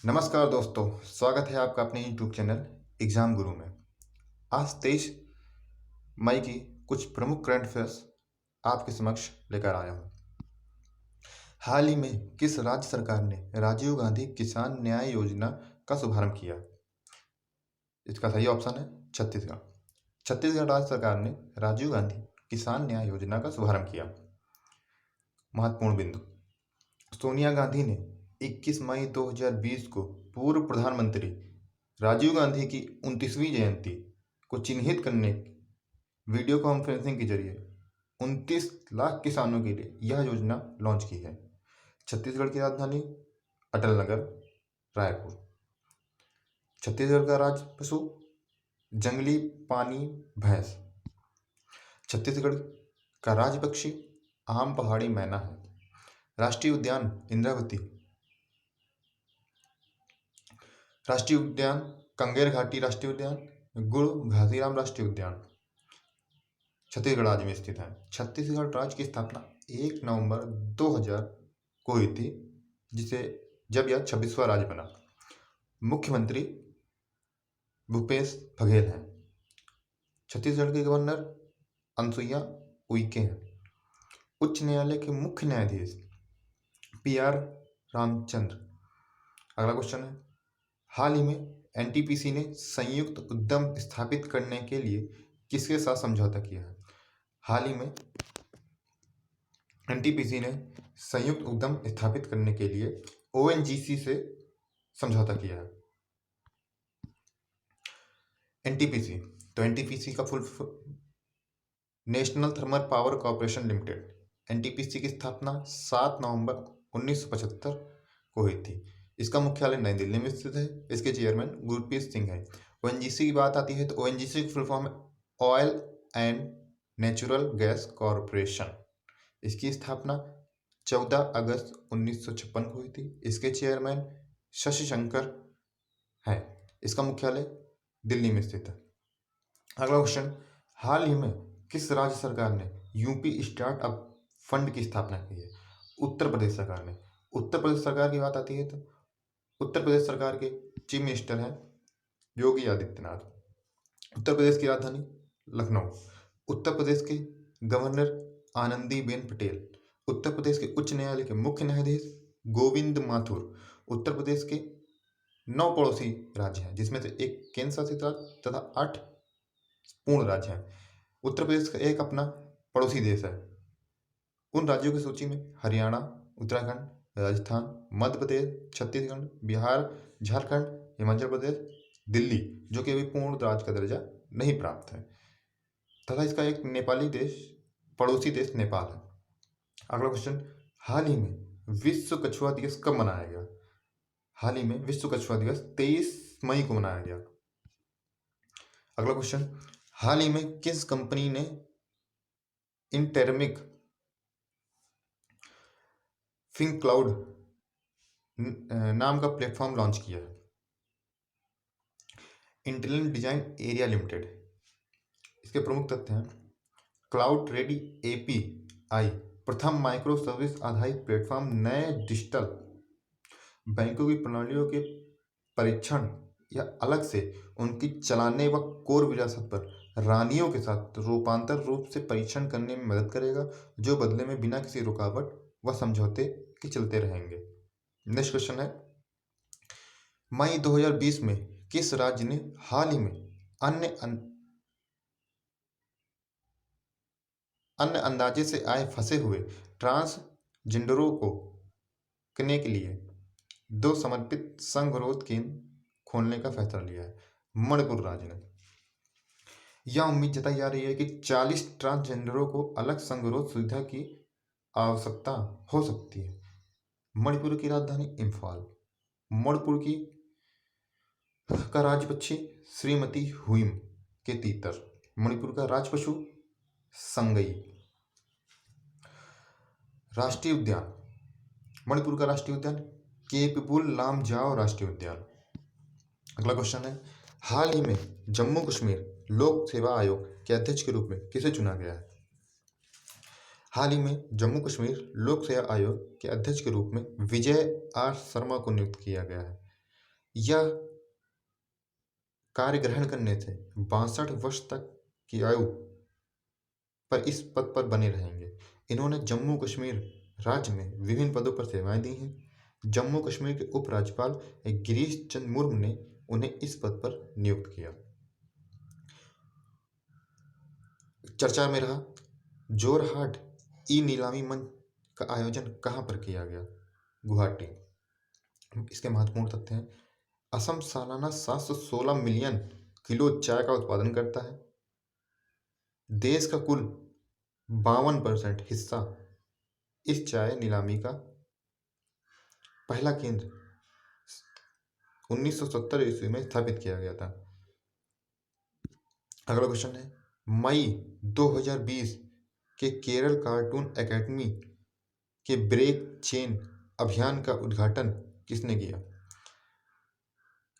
नमस्कार दोस्तों, स्वागत है आपका अपने यूट्यूब चैनल एग्जाम गुरु में। आज 23 मई की कुछ प्रमुख करंट अफेयर्स आपके समक्ष लेकर आया हूँ। हाल ही में किस राज्य सरकार ने राजीव गांधी किसान न्याय योजना का शुभारंभ किया? इसका सही ऑप्शन है छत्तीसगढ़। छत्तीसगढ़ राज्य सरकार ने राजीव गांधी किसान न्याय योजना का शुभारंभ किया। महत्वपूर्ण बिंदु: सोनिया गांधी ने 21 मई 2020 को पूर्व प्रधानमंत्री राजीव गांधी की 29वीं जयंती को चिन्हित करने वीडियो कॉन्फ्रेंसिंग के जरिए 29 लाख किसानों के लिए यह योजना लॉन्च की है। छत्तीसगढ़ की राजधानी अटल नगर, रायपुर। छत्तीसगढ़ का राज्य पशु जंगली पानी भैंस। छत्तीसगढ़ का राज्य पक्षी आम पहाड़ी मैना है। राष्ट्रीय उद्यान इंद्रावती। राष्ट्रीय उद्यान कंगेर घाटी राष्ट्रीय उद्यान, गुड़ घासीराम राष्ट्रीय उद्यान छत्तीसगढ़ राज्य में स्थित है। छत्तीसगढ़ राज्य की स्थापना 1 नवंबर 2000 को हुई थी, जब यह 26वां राज्य बना। मुख्यमंत्री भूपेश बघेल हैं। छत्तीसगढ़ के गवर्नर अनसुईया उइके हैं। उच्च न्यायालय के मुख्य न्यायाधीश PR रामचंद्र। अगला क्वेश्चन है, हाल ही में NTPC ने संयुक्त उद्यम स्थापित करने के लिए किसके साथ समझौता किया है? हाल ही में NTPC ने संयुक्त उद्यम स्थापित करने के लिए ONGC से समझौता किया है। NTPC, तो NTPC का full national thermal power corporation limited. NTPC की स्थापना 7 नवंबर 1975 को हुई थी। इसका मुख्यालय नई दिल्ली में स्थित है। इसके चेयरमैन गुरप्रीत सिंह हैं। ONGC की बात आती है तो ONGC की फुल फॉर्म है oil and natural gas corporation. इसकी स्थापना 14 अगस्त 1956 को हुई थी। इसके चेयरमैन शशि शंकर है। इसका मुख्यालय दिल्ली में स्थित है। अगला क्वेश्चन, हाल ही में किस राज्य सरकार ने यूपी स्टार्टअप फंड की स्थापना की है? उत्तर प्रदेश सरकार ने। उत्तर प्रदेश सरकार की बात आती है तो उत्तर प्रदेश सरकार के चीफ मिनिस्टर हैं योगी आदित्यनाथ। उत्तर प्रदेश की राजधानी लखनऊ। उत्तर प्रदेश के गवर्नर आनंदीबेन पटेल। उत्तर प्रदेश के उच्च न्यायालय के मुख्य न्यायाधीश गोविंद माथुर। उत्तर प्रदेश के 9 पड़ोसी राज्य हैं, जिसमें से एक केंद्र शासित राज्य तथा 8 पूर्ण राज्य हैं। उत्तर प्रदेश का एक अपना पड़ोसी देश है। उन राज्यों की सूची में हरियाणा, उत्तराखंड, राजस्थान, मध्य प्रदेश, छत्तीसगढ़, बिहार, झारखंड, हिमाचल प्रदेश, दिल्ली, जो कि अभी पूर्ण राज्य का दर्जा नहीं प्राप्त है, तथा इसका एक नेपाली देश, पड़ोसी देश नेपाल है। अगला क्वेश्चन, हाल ही में विश्व कछुआ दिवस कब मनाया गया? हाल ही में विश्व कछुआ दिवस 23 मई को मनाया गया। अगला क्वेश्चन, हाल ही में किस कंपनी ने इंटेरमिक थिंक क्लाउड नाम का प्लेटफॉर्म लॉन्च किया है? Intelligent design area limited. इसके प्रमुख तथ्य हैं, क्लाउड रेडी API प्रथम माइक्रो सर्विस आधारित प्लेटफॉर्म नए डिजिटल बैंकों की प्रणालियों के परीक्षण या अलग से उनकी चलाने व कोर विरासत पर रानियों के साथ रूपांतर रूप से परीक्षण करने में मदद करेगा, जो बदले में बिना किसी रुकावट व समझौते के चलते रहेंगे। नेक्स्ट क्वेश्चन है, मई 2020 में किस राज्य ने हाल ही में अन्य अंदाजे से आए फंसे हुए ट्रांसजेंडरों को करने के लिए 2 समर्पित संगरोध केंद्र खोलने का फैसला लिया है? मणिपुर राज्य ने। यह उम्मीद जताई जा रही है कि 40 ट्रांसजेंडरों को अलग संगरोध सुविधा की आवश्यकता हो सकती है। मणिपुर की राजधानी इम्फाल। मणिपुर की का राज्य पक्षी श्रीमती हुइम के तीतर। मणिपुर का राज पशु संगई। राष्ट्रीय उद्यान, मणिपुर का राष्ट्रीय उद्यान केपिबुल लामजाओ राष्ट्रीय उद्यान। अगला क्वेश्चन है, हाल ही में जम्मू कश्मीर लोक सेवा आयोग के अध्यक्ष के रूप में किसे चुना गया है? हाल ही में जम्मू कश्मीर लोक सेवा आयोग के अध्यक्ष के रूप में विजय R शर्मा को नियुक्त किया गया है। यह कार्य ग्रहण करने से 62 वर्ष तक की आयु पर इस पद पर बने रहेंगे। इन्होंने जम्मू कश्मीर राज्य में विभिन्न पदों पर सेवाएं दी हैं। जम्मू कश्मीर के उपराज्यपाल गिरीश चंद्र मुर्मू ने उन्हें इस पद पर नियुक्त किया। चर्चा में रहा जोरहाट ई नीलामी मंच का आयोजन कहाँ पर किया गया? गुवाहाटी। इसके महत्वपूर्ण तथ्य हैं। असम सालाना 716 मिलियन किलो चाय का उत्पादन करता है। देश का कुल 52% हिस्सा इस चाय नीलामी का पहला केंद्र 1970 ईस्वी में स्थापित किया गया था। अगला क्वेश्चन है, मई 2020 के केरल कार्टून एकेडमी के ब्रेक चेन अभियान का उद्घाटन किसने किया?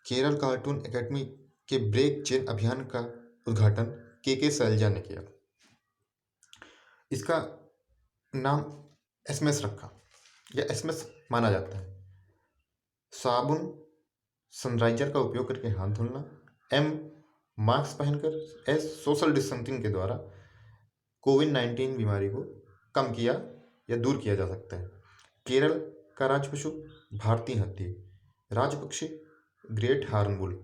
केरल कार्टून एकेडमी के ब्रेक चेन अभियान का उद्घाटन के शैलजा ने किया। इसका नाम एसएमएस रखा या एसएमएस माना जाता है। साबुन सनराइजर का उपयोग करके हाथ धोना। एम मास्क पहनकर। एस सोशल डिस्टेंसिंग के द्वारा कोविड-19 बीमारी को कम किया या दूर किया जा सकता है। केरल का राज्य पशु भारतीय हाथी। राज्य पक्षी ग्रेट हार्नबुल।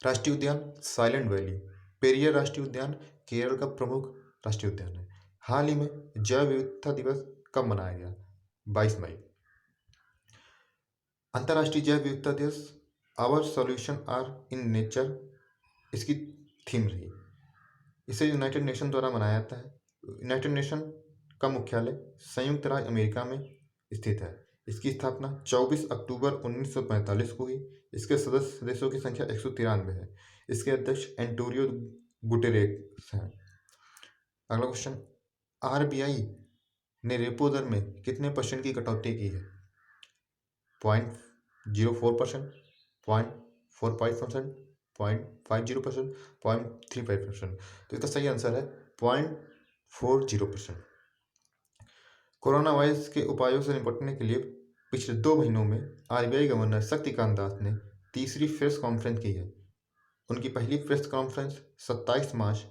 राष्ट्रीय उद्यान साइलेंट वैली। पेरियर राष्ट्रीय उद्यान केरल का प्रमुख राष्ट्रीय उद्यान है। हाल ही में जैव विविधता दिवस कब मनाया गया? 22 मई। अंतर्राष्ट्रीय जैव विविधता दिवस our solution are in nature इसकी थीम रही। इसे यूनाइटेड नेशन द्वारा मनाया जाता है। यूनाइटेड नेशन का मुख्यालय संयुक्त राज्य अमेरिका में स्थित है। इसकी स्थापना 24 अक्टूबर 1945 को हुई। इसके सदस्य देशों की संख्या 193 है। इसके अध्यक्ष एंटोनियो गुटेरेस हैं। अगला क्वेश्चन, आरबीआई ने रेपो दर में कितने परसेंट की कटौती की है? 0.04%, 0.45%, 0.50%, 0.35%। तो इसका सही आंसर है 0.40%। कोरोना वायरस के उपायों से निपटने के लिए पिछले 2 महीनों में आरबीआई गवर्नर शक्तिकांत दास ने तीसरी प्रेस कॉन्फ्रेंस की है। उनकी पहली प्रेस कॉन्फ्रेंस 27 मार्च,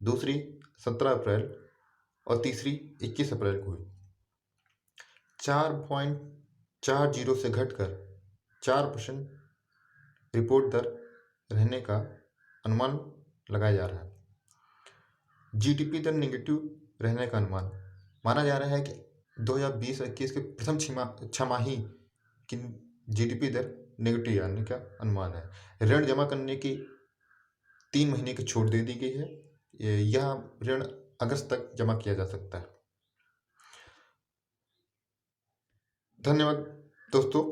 दूसरी 17 अप्रैल और तीसरी 21 अप्रैल को हुई। 4.40 से घटकर 4% रिपोर्ट दर रहने का अनुमान लगाया जा रहा है। जीडीपी दर नेगेटिव रहने का अनुमान माना जा रहा है कि 2020-21 के प्रथम छमाही की जीडीपी दर नेगेटिव आने का अनुमान है। ऋण जमा करने की 3 महीने की छूट दे दी गई है। यह ऋण अगस्त तक जमा किया जा सकता है। धन्यवाद दोस्तों।